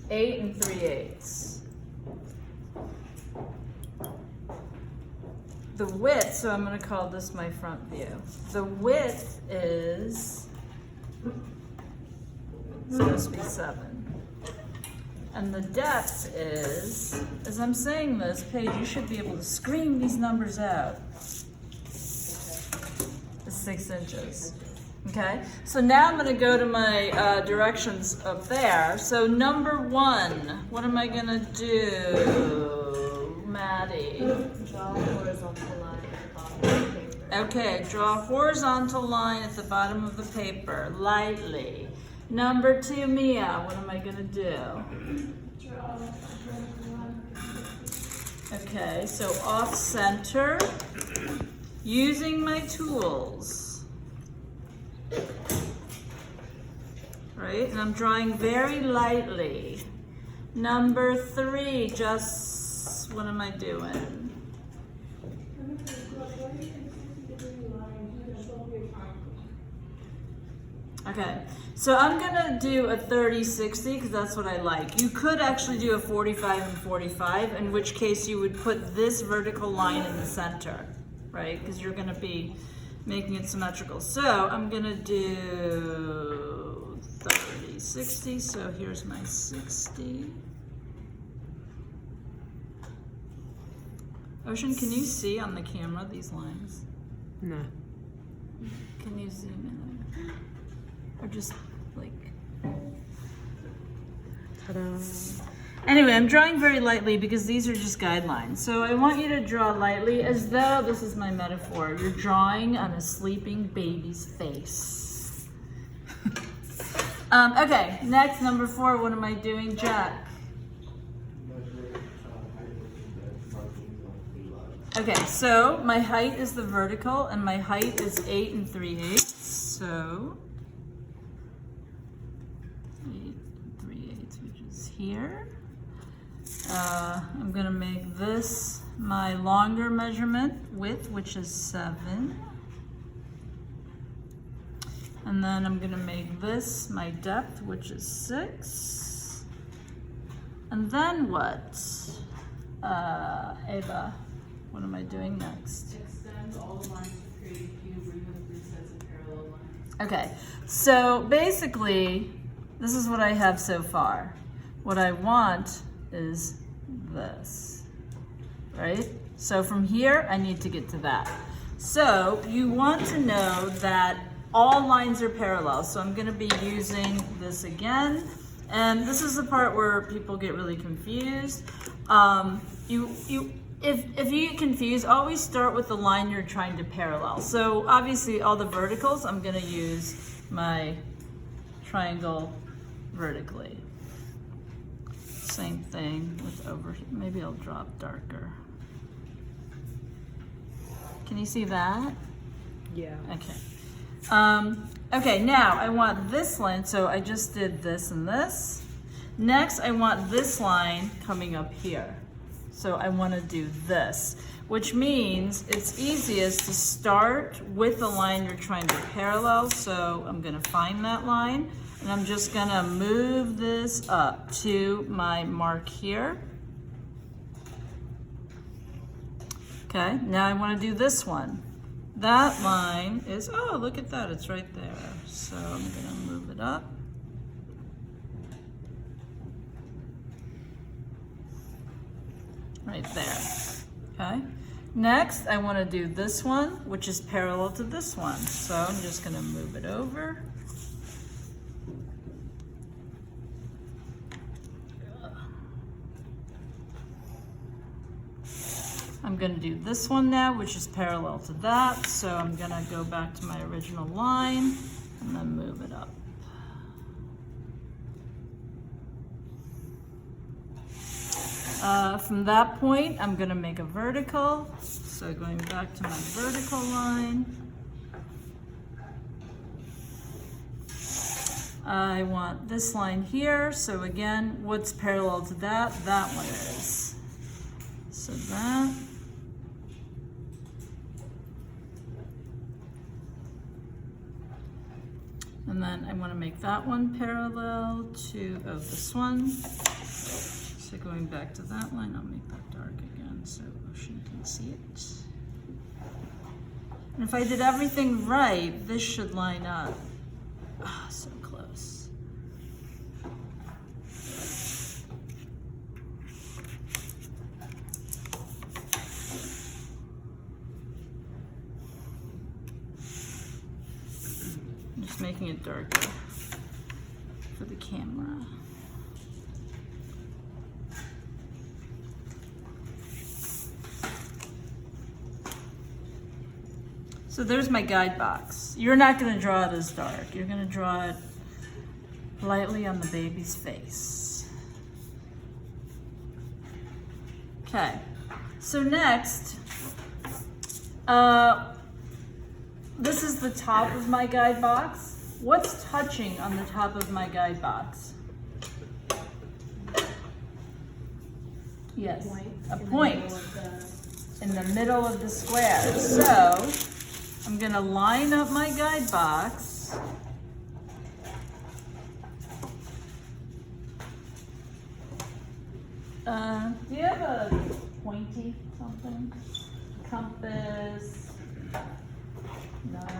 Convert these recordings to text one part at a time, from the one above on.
8 3/8. The width, so I'm going to call this my front view. The width is supposed to be 7. And the depth is, as I'm saying this, Paige, you should be able to scream these numbers out. It's 6 inches. Okay, so now I'm going to go to my directions up there. So number 1, what am I going to do, Maddie? Draw a horizontal line at the bottom of the paper. Okay, draw a horizontal line at the bottom of the paper, lightly. Number 2, Mia, what am I going to do? Draw a vertical line. Okay, so off center, using my tools. Right, and I'm drawing very lightly. Number 3, just, what am I doing? Okay, so I'm gonna do a 30-60 because that's what I like. You could actually do a 45 and 45, in which case you would put this vertical line in the center, right? Because you're gonna be making it symmetrical. So I'm gonna do 30-60, so here's my 60. Ocean, can you see on the camera these lines? No. Can you zoom in? Or just like... Ta-da. Anyway, I'm drawing very lightly because these are just guidelines. So I want you to draw lightly as though, this is my metaphor, you're drawing on a sleeping baby's face. Okay, next, number 4, what am I doing, Jack? Okay, so my height is the vertical and my height is 8 3/8. So 8 3/8, which is here. I'm gonna make this my longer measurement width, which is 7. And then I'm gonna make this my depth, which is 6. And then what? Ava, what am I doing next? Extend all the lines to create a cube where you have 3 sets of parallel lines. Okay, so basically, this is what I have so far. What I want is this, right? So from here, I need to get to that. So you want to know that all lines are parallel. So I'm gonna be using this again. And this is the part where people get really confused. If you get confused, always start with the line you're trying to parallel. So obviously all the verticals, I'm gonna use my triangle vertically. Same thing with over, maybe I'll drop darker. Can you see that? Yeah. Okay. Okay, now I want this line, so I just did this and this. Next, I want this line coming up here. So I want to do this, which means it's easiest to start with the line you're trying to parallel. So I'm going to find that line, and I'm just going to move this up to my mark here. Okay, now I want to do this one. That line is, oh, look at that, it's right there. So I'm gonna move it up. Right there, okay? Next, I wanna do this one, which is parallel to this one. So I'm just gonna move it over. I'm going to do this one now, which is parallel to that. So I'm going to go back to my original line and then move it up. From that point, I'm going to make a vertical. So going back to my vertical line. I want this line here. So again, what's parallel to that? That one is. So that. And And then I want to make that one parallel to this one. So going back to that line, I'll make that dark again so Ocean can see it. And if I did everything right, this should line up. Ah, so close. I'm just making it darker for the camera. So there's my guide box. You're not gonna draw it as dark. You're gonna draw it lightly on the baby's face. Okay, so next, this is the top of my guide box. What's touching on the top of my guide box? Yes, a point in the middle of the square. So I'm gonna line up my guide box. Do you have a pointy something? Compass, knife,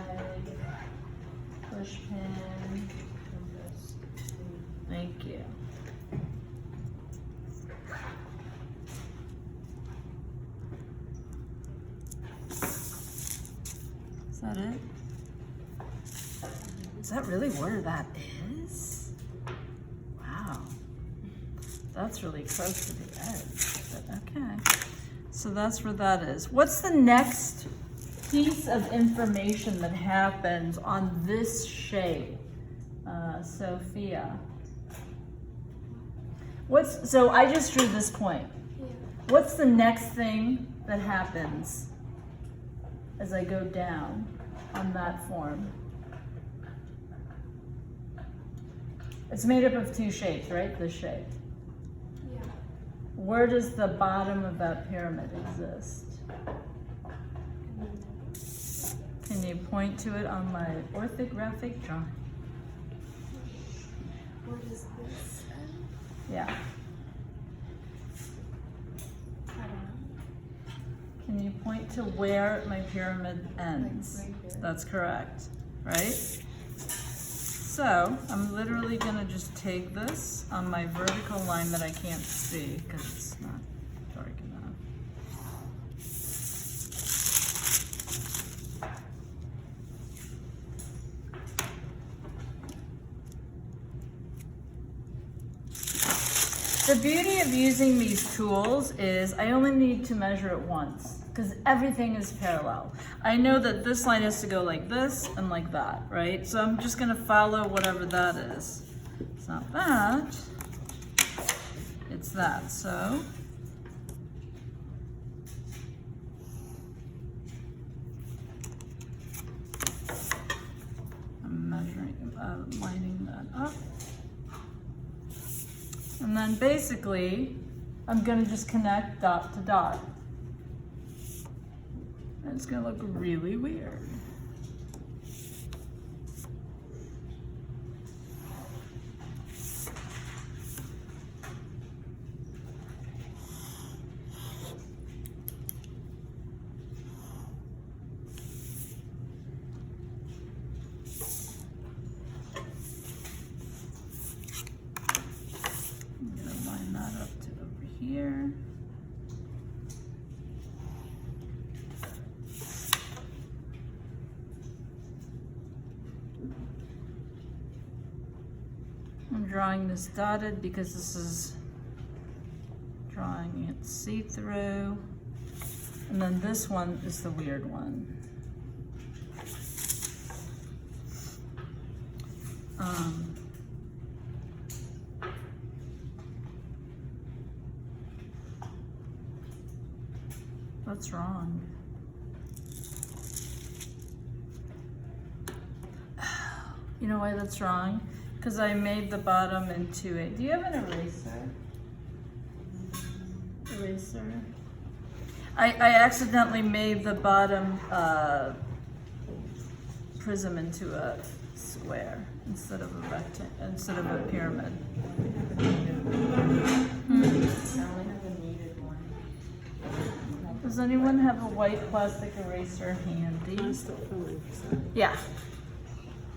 push pin, compass. Thank you. Is that it? Is that really where that is? Wow. That's really close to the edge, but okay. So that's where that is. What's the next piece of information that happens on this shape, Sophia? So I just drew this point. Yeah. What's the next thing that happens as I go down on that form? It's made up of two shapes, right? This shape. Yeah. Where does the bottom of that pyramid exist? Can you point to it on my orthographic drawing? What is this? Yeah. I don't know. Can you point to where my pyramid ends? Right here. That's correct, right? So I'm literally gonna just take this on my vertical line that I can't see because it's not dark enough. The beauty of using these tools is I only need to measure it once because everything is parallel. I know that this line has to go like this and like that, right? So I'm just gonna follow whatever that is. It's not that, it's that, so. I'm measuring, lining that up. And then basically, I'm gonna just connect dot to dot. And it's gonna look really weird. I'm gonna line that up to over here. I'm drawing this dotted because this is drawing it see-through. And then this one is the weird one. What's wrong? You know why that's wrong? Because I made the bottom into a, do you have an eraser? Eraser? I accidentally made the bottom prism into a square. instead of a pyramid. I only have a needed one. Does anyone have a white plastic eraser handy? I'm still filming, so. Yeah.